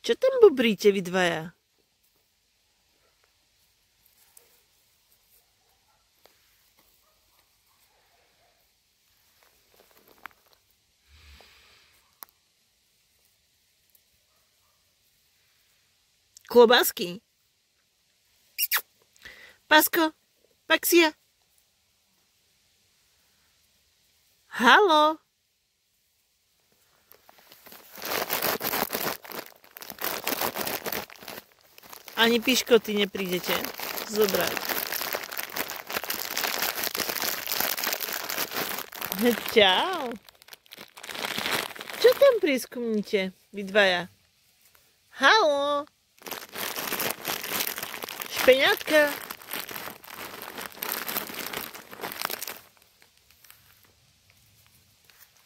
Čo tam bubríte vy dvaja? Klobásky. Pasko, Paxia. Haló. Ani piškoty neprídete zobrať. Čau. Čo tam prieskumníte, vy dvaja? Haló. Špeňatka.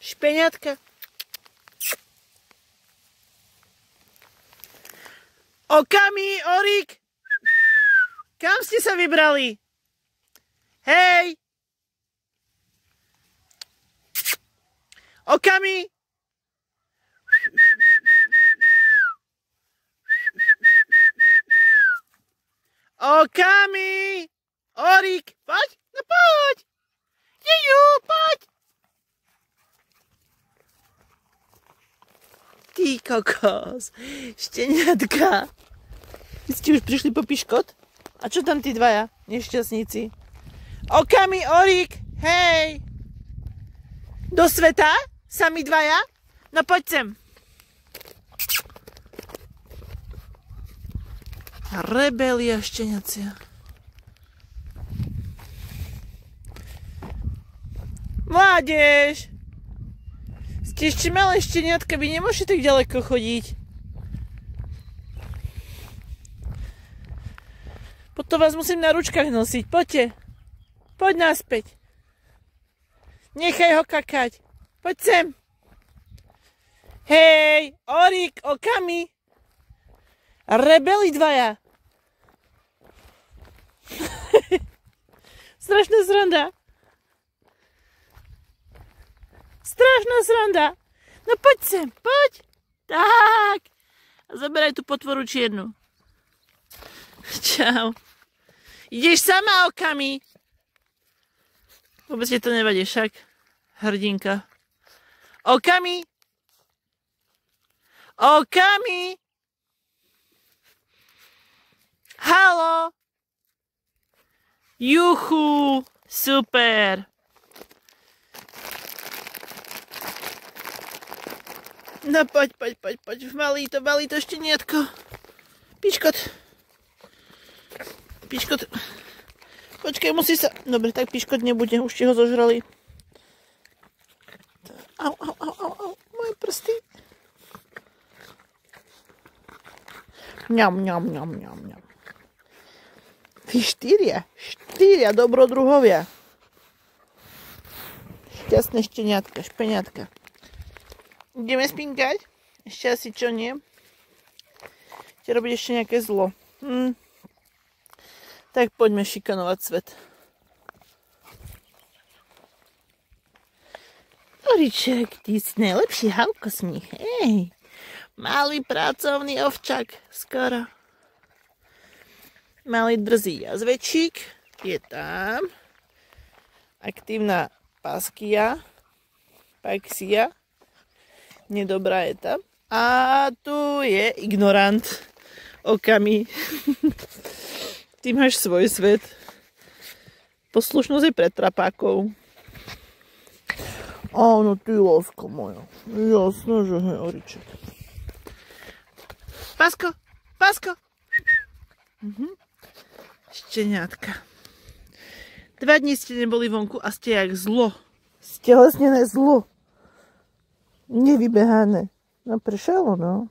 Špeňatka. Okami, Orik! Kam ste sa vybrali? Hej! Okami! Okami! Orik! Poď! No poď! Jeju, poď! Ty kokos! Šteniatka! Vy ste už prišli po piškot? A čo tam tí dvaja nešťastníci? Okami, Orik! Hej! Do sveta? Sami dvaja? No poď sem! Rebelia šteniacia. Mládež! Ste ešte malé šteniatka, vy nemôžete tak ďaleko chodiť. Potom vás musím na ručkách nosiť. Poďte. Poď naspäť. Nechaj ho kakať. Poď sem. Hej, Orik, Okami. Rebeli dvaja. Strašná sranda. Strašná sranda. No poď sem, poď. Tak. A zaberaj tú potvoru čiernu. Čau. Ideš sama, Okami. Vôbec ti to nevadí, však. Hrdinka. Okami. Okami. Haló. Juchu. Super. No poď. Valí to šteniatko. Piškot. Počkaj, musí sa... Dobre, tak piškot nebude, už ti ho zožrali. Au, moje prsty. Ňam. Vy štyria dobrodruhovia. Šťastné šteniatka, špeňatka. Ideme spinkať? Ešte asi čo nie? Chcete robiť ešte nejaké zlo. Tak poďme šikanovať svet. Oriček, ty si najlepší havkosmích. Hej, malý pracovný ovčak. Skoro. Malý drzý jazvečík. Je tam. Aktívna Paxia. Nedobrá je tam. A tu je ignorant. Okami. Ty máš svoj svet. Poslušnosť je pre trapákov. Áno, ty láska moja. Jasné, že hej, Oriček. Pasko. Šteniatka. 2 dní ste neboli vonku a ste jak zlo. Stelesnené zlo. Nevybehané. No prešalo, no.